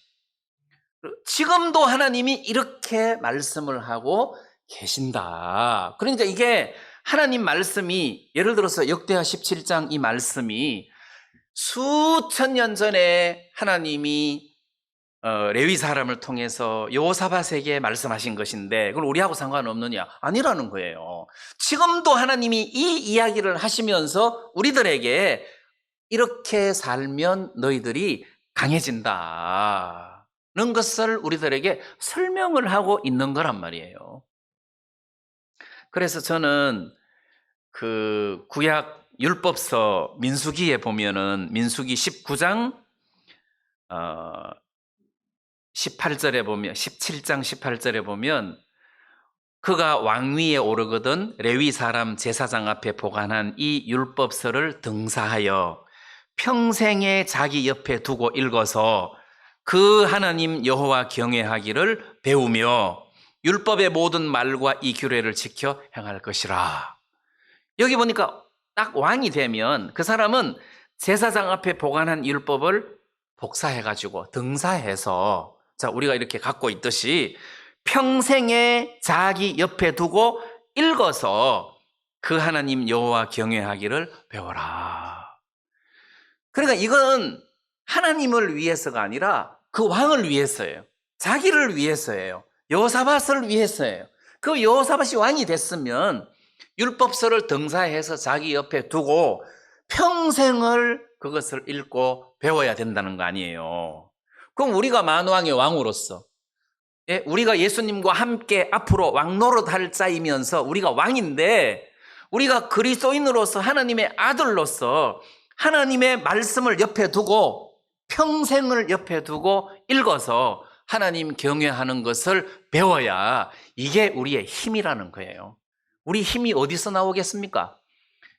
[SPEAKER 1] 지금도 하나님이 이렇게 말씀을 하고 계신다. 그러니까 이게 하나님 말씀이 예를 들어서 역대하 17장 이 말씀이 수천 년 전에 하나님이 레위 사람을 통해서 여호사밧에게 말씀하신 것인데 그걸 우리하고 상관없느냐? 아니라는 거예요. 지금도 하나님이 이 이야기를 하시면서 우리들에게 이렇게 살면 너희들이 강해진다는 것을 우리들에게 설명을 하고 있는 거란 말이에요. 그래서 저는 그 구약 율법서 민수기에 보면은 민수기 19장 18절에 보면 17장 18절에 보면 그가 왕위에 오르거든 레위 사람 제사장 앞에 보관한 이 율법서를 등사하여 평생에 자기 옆에 두고 읽어서 그 하나님 여호와 경외하기를 배우며 율법의 모든 말과 이 규례를 지켜 행할 것이라. 여기 보니까 딱 왕이 되면 그 사람은 제사장 앞에 보관한 율법을 복사해가지고 등사해서 자 우리가 이렇게 갖고 있듯이 평생에 자기 옆에 두고 읽어서 그 하나님 여호와 경외하기를 배워라. 그러니까 이건 하나님을 위해서가 아니라 그 왕을 위해서예요. 자기를 위해서예요. 여호사밧을 위해서예요. 그 여호사밧이 왕이 됐으면 율법서를 등사해서 자기 옆에 두고 평생을 그것을 읽고 배워야 된다는 거 아니에요. 그럼 우리가 만왕의 왕으로서 우리가 예수님과 함께 앞으로 왕노릇할 자이면서 우리가 왕인데 우리가 그리스도인으로서 하나님의 아들로서 하나님의 말씀을 옆에 두고 평생을 옆에 두고 읽어서 하나님 경외하는 것을 배워야 이게 우리의 힘이라는 거예요. 우리 힘이 어디서 나오겠습니까?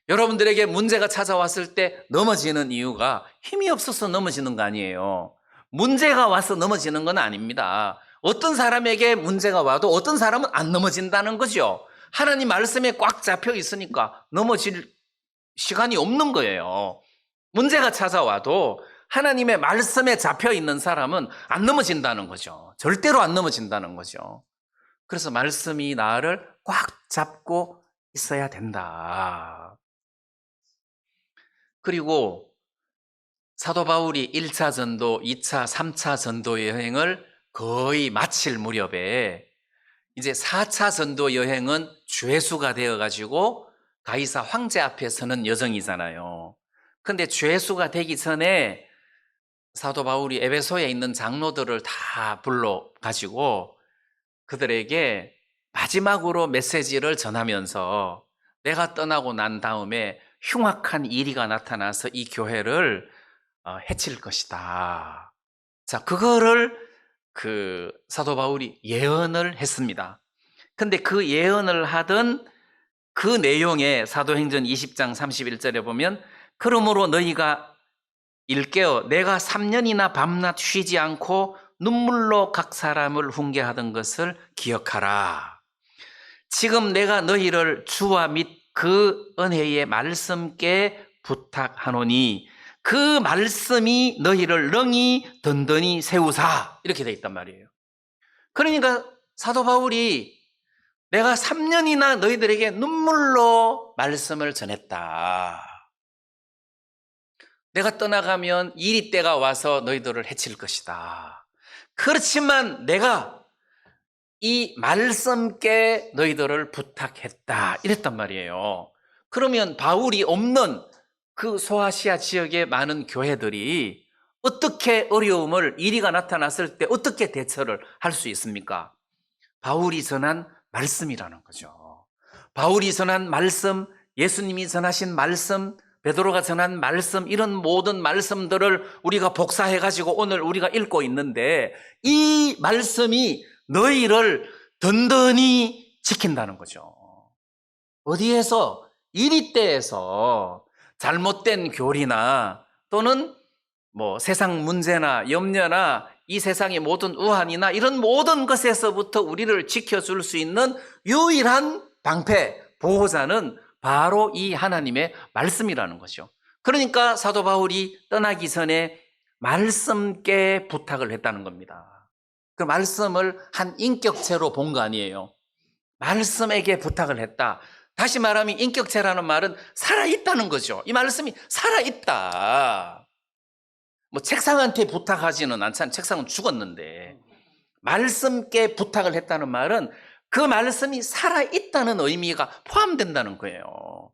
[SPEAKER 1] 여러분들에게 문제가 찾아왔을 때 넘어지는 이유가 힘이 없어서 넘어지는 거 아니에요. 문제가 와서 넘어지는 건 아닙니다. 어떤 사람에게 문제가 와도 어떤 사람은 안 넘어진다는 거죠. 하나님 말씀에 꽉 잡혀 있으니까 넘어질 시간이 없는 거예요. 문제가 찾아와도 하나님의 말씀에 잡혀 있는 사람은 안 넘어진다는 거죠. 절대로 안 넘어진다는 거죠. 그래서 말씀이 나를 꽉 잡고 있어야 된다. 그리고 사도 바울이 1차 전도, 2차, 3차 전도 여행을 거의 마칠 무렵에 이제 4차 전도 여행은 죄수가 되어가지고 가이사 황제 앞에 서는 여정이잖아요. 근데 죄수가 되기 전에 사도 바울이 에베소에 있는 장로들을 다 불러가지고 그들에게 마지막으로 메시지를 전하면서 내가 떠나고 난 다음에 흉악한 이리가 나타나서 이 교회를 해칠 것이다. 자, 그거를 그 사도 바울이 예언을 했습니다. 근데 그 예언을 하던 그 내용에 사도행전 20장 31절에 보면 그러므로 너희가 일깨어 내가 3년이나 밤낮 쉬지 않고 눈물로 각 사람을 훈계하던 것을 기억하라. 지금 내가 너희를 주와 및 그 은혜의 말씀께 부탁하노니 그 말씀이 너희를 능히 든든히 세우사. 이렇게 돼 있단 말이에요. 그러니까 사도 바울이 내가 3년이나 너희들에게 눈물로 말씀을 전했다. 내가 떠나가면 이리 때가 와서 너희들을 해칠 것이다. 그렇지만 내가 이 말씀께 너희들을 부탁했다. 이랬단 말이에요. 그러면 바울이 없는 그 소아시아 지역의 많은 교회들이 어떻게 어려움을, 이리가 나타났을 때 어떻게 대처를 할 수 있습니까? 바울이 전한 말씀이라는 거죠. 바울이 전한 말씀, 예수님이 전하신 말씀, 베드로가 전한 말씀, 이런 모든 말씀들을 우리가 복사해가지고 오늘 우리가 읽고 있는데 이 말씀이 너희를 든든히 지킨다는 거죠. 어디에서? 이리때에서 잘못된 교리나 또는 뭐 세상 문제나 염려나 이 세상의 모든 우환이나 이런 모든 것에서부터 우리를 지켜줄 수 있는 유일한 방패, 보호자는 바로 이 하나님의 말씀이라는 거죠. 그러니까 사도 바울이 떠나기 전에 말씀께 부탁을 했다는 겁니다. 그 말씀을 한 인격체로 본 거 아니에요. 말씀에게 부탁을 했다. 다시 말하면 인격체라는 말은 살아있다는 거죠. 이 말씀이 살아있다. 뭐 책상한테 부탁하지는 않잖아요. 책상은 죽었는데. 말씀께 부탁을 했다는 말은 그 말씀이 살아있다는 의미가 포함된다는 거예요.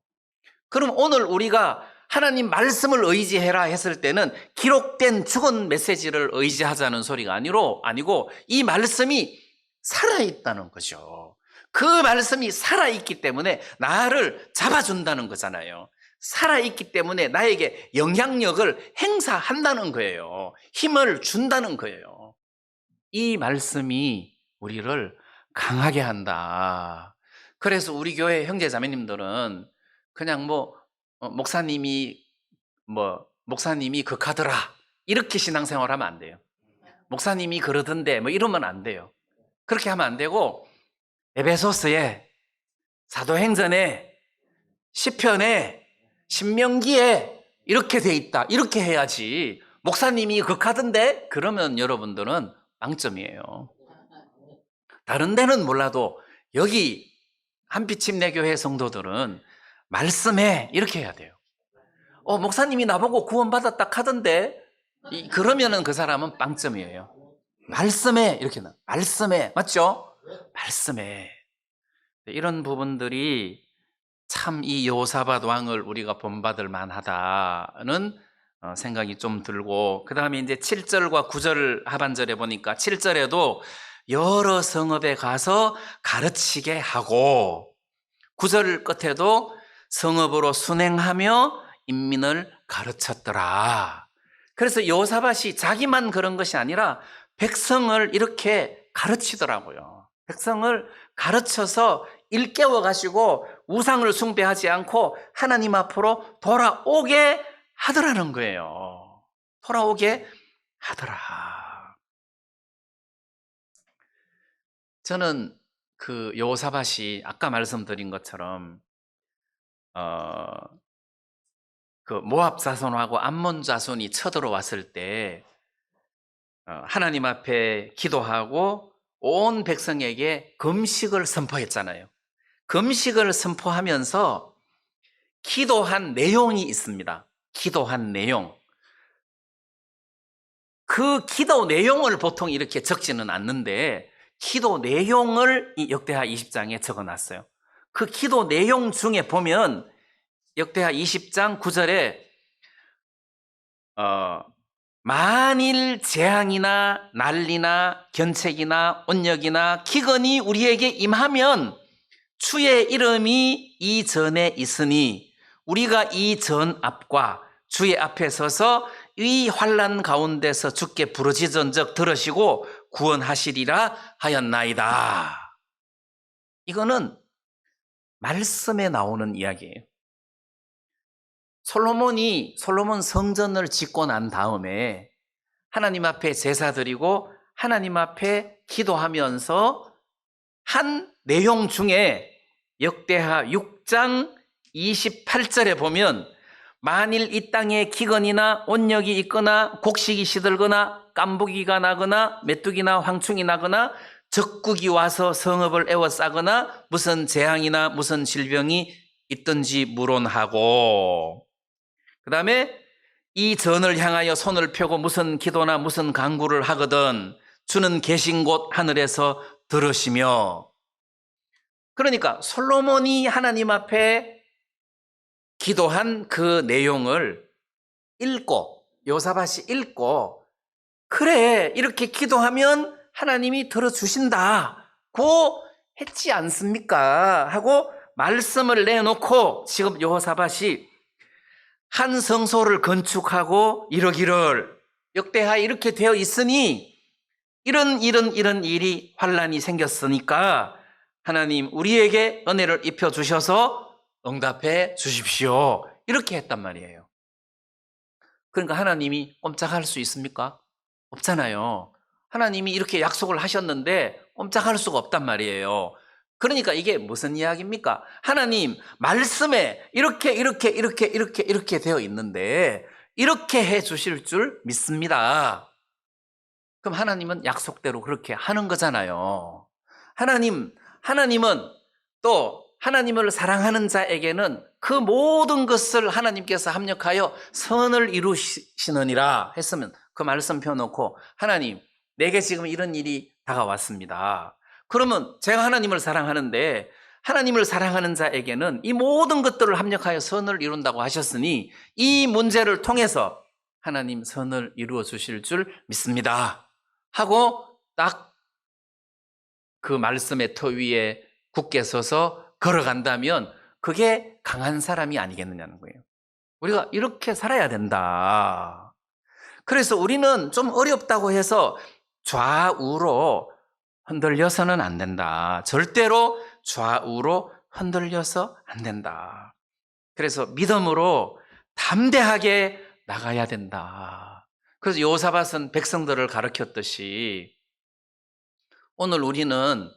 [SPEAKER 1] 그럼 오늘 우리가 하나님 말씀을 의지해라 했을 때는 기록된 죽은 메시지를 의지하자는 소리가 아니고 이 말씀이 살아있다는 거죠. 그 말씀이 살아있기 때문에 나를 잡아준다는 거잖아요. 살아있기 때문에 나에게 영향력을 행사한다는 거예요. 힘을 준다는 거예요. 이 말씀이 우리를 강하게 한다. 그래서 우리 교회 형제 자매님들은 그냥 목사님이 극하더라 이렇게 신앙생활 하면 안 돼요. 목사님이 그러던데 이러면 안 돼요. 그렇게 하면 안 되고 에베소서에, 사도행전에, 시편에, 신명기에 이렇게 돼 있다. 이렇게 해야지. 목사님이 극하던데 그러면 여러분들은 빵점이에요. 다른 데는 몰라도 여기 한빛침례교회 성도들은 말씀해 이렇게 해야 돼요. 목사님이 나보고 구원받았다 하던데 그러면은 그 사람은 빵점이에요. 말씀해 이렇게 말씀해 맞죠? 말씀해. 이런 부분들이 참 이 여호사밧 왕을 우리가 본받을 만하다는 생각이 좀 들고, 그 다음에 이제 7절과 9절 하반절에 보니까 7절에도 여러 성읍에 가서 가르치게 하고 9절 끝에도 성읍으로 순행하며 인민을 가르쳤더라. 그래서 여호사밧이 자기만 그런 것이 아니라 백성을 이렇게 가르치더라고요. 백성을 가르쳐서 일깨워 가지고 우상을 숭배하지 않고 하나님 앞으로 돌아오게 하더라는 거예요. 돌아오게 하더라. 저는 그 여호사밧이 아까 말씀드린 것처럼 그 모압 자손하고 암몬 자손이 쳐들어왔을 때 하나님 앞에 기도하고 온 백성에게 금식을 선포했잖아요. 금식을 선포하면서 기도한 내용이 있습니다. 기도한 내용. 그 기도 내용을 보통 이렇게 적지는 않는데 기도 내용을 이 역대하 20장에 적어놨어요. 그 기도 내용 중에 보면 역대하 20장 9절에 만일 재앙이나 난리나 견책이나 온역이나 기근이 우리에게 임하면 주의 이름이 이 전에 있으니 우리가 이 전 앞과 주의 앞에 서서 이 환난 가운데서 주께 부르짖은즉 들으시고 구원하시리라 하였나이다. 이거는 말씀에 나오는 이야기예요. 솔로몬 성전을 짓고 난 다음에 하나님 앞에 제사 드리고 하나님 앞에 기도하면서 한 내용 중에 역대하 6장 28절에 보면 만일 이 땅에 기근이나 온역이 있거나 곡식이 시들거나 깐부기가 나거나 메뚜기나 황충이 나거나 적국이 와서 성읍을 에워싸거나 무슨 재앙이나 무슨 질병이 있든지 물론하고, 그 다음에 이 전을 향하여 손을 펴고 무슨 기도나 무슨 간구를 하거든 주는 계신 곳 하늘에서 들으시며. 그러니까 솔로몬이 하나님 앞에 기도한 그 내용을 읽고 요사밧이 읽고 그래 이렇게 기도하면 하나님이 들어주신다고 했지 않습니까? 하고 말씀을 내놓고 지금 여호사밧이 한 성소를 건축하고 이러기를 역대하에 이렇게 되어 있으니 이런 일이 환난이 생겼으니까 하나님 우리에게 은혜를 입혀 주셔서 응답해 주십시오. 이렇게 했단 말이에요. 그러니까 하나님이 꼼짝할 수 있습니까? 없잖아요. 하나님이 이렇게 약속을 하셨는데 꼼짝할 수가 없단 말이에요. 그러니까 이게 무슨 이야기입니까? 하나님 말씀에 이렇게 되어 있는데 이렇게 해 주실 줄 믿습니다. 그럼 하나님은 약속대로 그렇게 하는 거잖아요. 하나님은 또 하나님을 사랑하는 자에게는 그 모든 것을 하나님께서 합력하여 선을 이루시느니라 했으면 그 말씀 펴놓고 하나님 내게 지금 이런 일이 다가왔습니다. 그러면 제가 하나님을 사랑하는데 하나님을 사랑하는 자에게는 이 모든 것들을 합력하여 선을 이룬다고 하셨으니 이 문제를 통해서 하나님 선을 이루어 주실 줄 믿습니다 하고 딱 그 말씀의 터 위에 굳게 서서 걸어간다면 그게 강한 사람이 아니겠느냐는 거예요. 우리가 이렇게 살아야 된다. 그래서 우리는 좀 어렵다고 해서 좌우로 흔들려서는 안 된다. 절대로 좌우로 흔들려서 안 된다. 그래서 믿음으로 담대하게 나가야 된다. 그래서 여호사밧은 백성들을 가르쳤듯이 오늘 우리는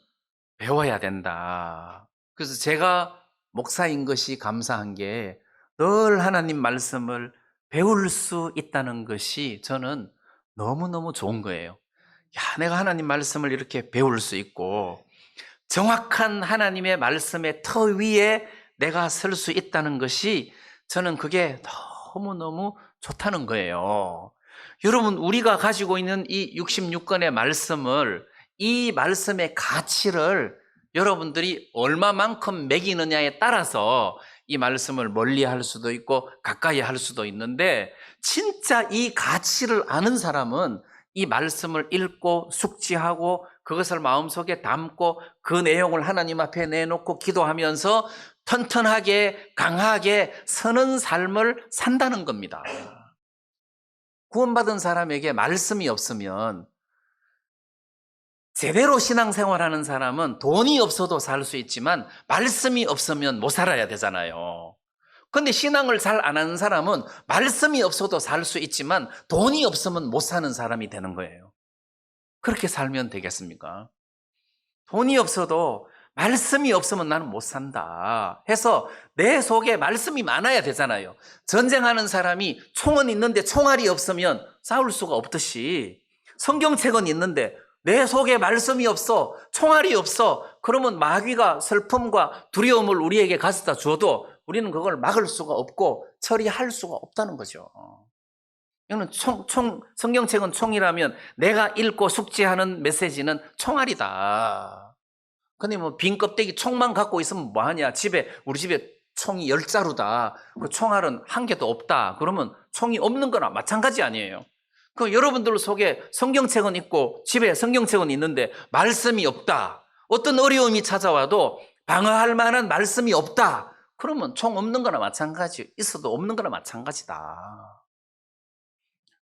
[SPEAKER 1] 배워야 된다. 그래서 제가 목사인 것이 감사한 게 늘 하나님 말씀을 배울 수 있다는 것이 저는 너무너무 좋은 거예요. 야, 내가 하나님 말씀을 이렇게 배울 수 있고 정확한 하나님의 말씀의 터 위에 내가 설 수 있다는 것이 저는 그게 너무너무 좋다는 거예요. 여러분, 우리가 가지고 있는 이 66권의 말씀을, 이 말씀의 가치를 여러분들이 얼마만큼 매기느냐에 따라서 이 말씀을 멀리 할 수도 있고 가까이 할 수도 있는데, 진짜 이 가치를 아는 사람은 이 말씀을 읽고 숙지하고 그것을 마음속에 담고 그 내용을 하나님 앞에 내놓고 기도하면서 튼튼하게 강하게 서는 삶을 산다는 겁니다. 구원받은 사람에게 말씀이 없으면, 제대로 신앙생활하는 사람은 돈이 없어도 살 수 있지만 말씀이 없으면 못 살아야 되잖아요. 그런데 신앙을 잘 안 하는 사람은 말씀이 없어도 살 수 있지만 돈이 없으면 못 사는 사람이 되는 거예요. 그렇게 살면 되겠습니까? 돈이 없어도 말씀이 없으면 나는 못 산다 해서 내 속에 말씀이 많아야 되잖아요. 전쟁하는 사람이 총은 있는데 총알이 없으면 싸울 수가 없듯이 성경책은 있는데 내 속에 말씀이 없어, 총알이 없어, 그러면 마귀가 슬픔과 두려움을 우리에게 가져다 줘도 우리는 그걸 막을 수가 없고 처리할 수가 없다는 거죠. 이거는 성경책은 총이라면 내가 읽고 숙지하는 메시지는 총알이다. 근데 뭐 빈 껍데기 총만 갖고 있으면 뭐하냐. 우리 집에 총이 10자루다. 그 총알은 한 개도 없다. 그러면 총이 없는 거나 마찬가지 아니에요. 그 여러분들 속에 성경책은 있고 집에 성경책은 있는데 말씀이 없다. 어떤 어려움이 찾아와도 방어할 만한 말씀이 없다. 그러면 총 없는 거나 마찬가지. 있어도 없는 거나 마찬가지다.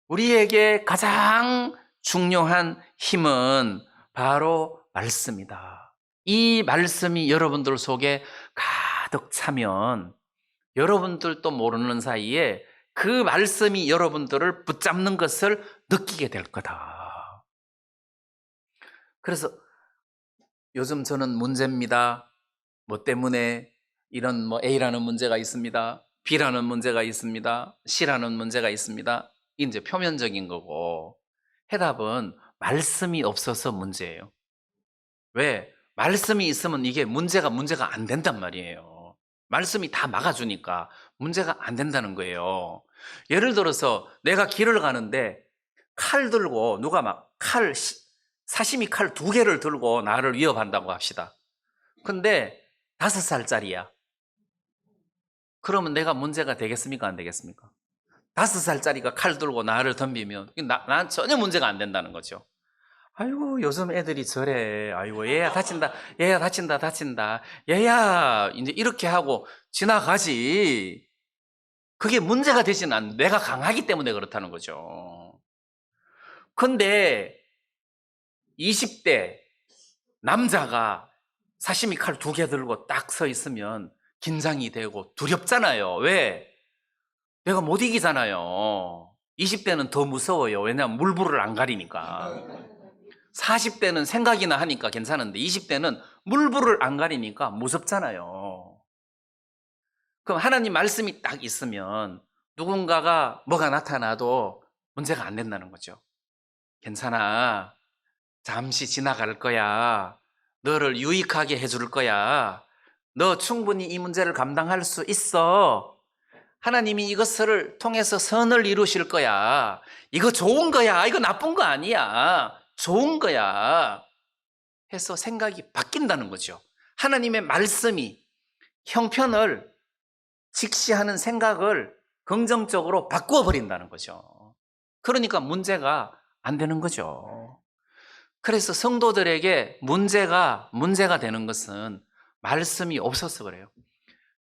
[SPEAKER 1] 우리에게 가장 중요한 힘은 바로 말씀이다. 이 말씀이 여러분들 속에 가득 차면 여러분들도 모르는 사이에 그 말씀이 여러분들을 붙잡는 것을 느끼게 될 거다. 그래서 요즘 저는 문제입니다. 뭐 때문에 이런 A라는 문제가 있습니다. B라는 문제가 있습니다. C라는 문제가 있습니다. 이제 표면적인 거고 해답은 말씀이 없어서 문제예요. 왜? 말씀이 있으면 이게 문제가 안 된단 말이에요. 말씀이 다 막아주니까 문제가 안 된다는 거예요. 예를 들어서 내가 길을 가는데 칼 들고 누가 사시미 칼 2개를 들고 나를 위협한다고 합시다. 근데 5살짜리야. 그러면 내가 문제가 되겠습니까? 안 되겠습니까? 5살짜리가 칼 들고 나를 덤비면 난 전혀 문제가 안 된다는 거죠. 아이고 요즘 애들이 저래. 아이고 얘야 다친다. 얘야 이제 이렇게 하고 지나가지. 그게 문제가 되지는 않는, 내가 강하기 때문에 그렇다는 거죠. 근데 20대 남자가 사시미 칼 2개 들고 딱 서 있으면 긴장이 되고 두렵잖아요. 왜? 내가 못 이기잖아요. 20대는 더 무서워요. 왜냐하면 물불을 안 가리니까. 40대는 생각이나 하니까 괜찮은데 20대는 물불을 안 가리니까 무섭잖아요. 그럼 하나님 말씀이 딱 있으면 누군가가 뭐가 나타나도 문제가 안 된다는 거죠. 괜찮아. 잠시 지나갈 거야. 너를 유익하게 해줄 거야. 너 충분히 이 문제를 감당할 수 있어. 하나님이 이것을 통해서 선을 이루실 거야. 이거 좋은 거야. 이거 나쁜 거 아니야. 좋은 거야. 해서 생각이 바뀐다는 거죠. 하나님의 말씀이 형편을 직시하는 생각을 긍정적으로 바꾸어 버린다는 거죠. 그러니까 문제가 안 되는 거죠. 그래서 성도들에게 문제가 되는 것은 말씀이 없어서 그래요.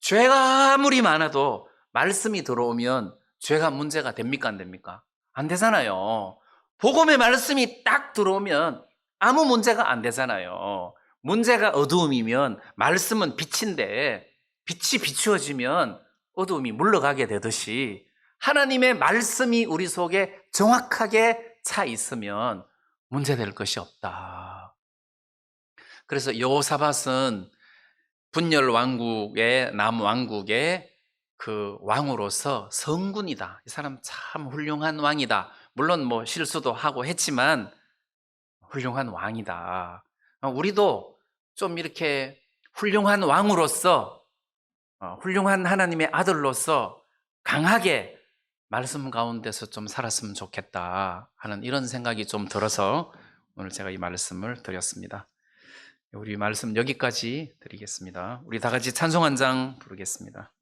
[SPEAKER 1] 죄가 아무리 많아도 말씀이 들어오면 죄가 문제가 됩니까? 안 됩니까? 안 되잖아요. 복음의 말씀이 딱 들어오면 아무 문제가 안 되잖아요. 문제가 어두움이면 말씀은 빛인데 빛이 비추어지면 어두움이 물러가게 되듯이 하나님의 말씀이 우리 속에 정확하게 차 있으면 문제될 것이 없다. 그래서 여호사밧은 분열 왕국의 남왕국의 그 왕으로서 성군이다. 이 사람 참 훌륭한 왕이다. 물론 뭐 실수도 하고 했지만 훌륭한 왕이다. 우리도 좀 이렇게 훌륭한 왕으로서 훌륭한 하나님의 아들로서 강하게 말씀 가운데서 좀 살았으면 좋겠다 하는 이런 생각이 좀 들어서 오늘 제가 이 말씀을 드렸습니다. 우리 말씀 여기까지 드리겠습니다. 우리 다 같이 찬송 한 장 부르겠습니다.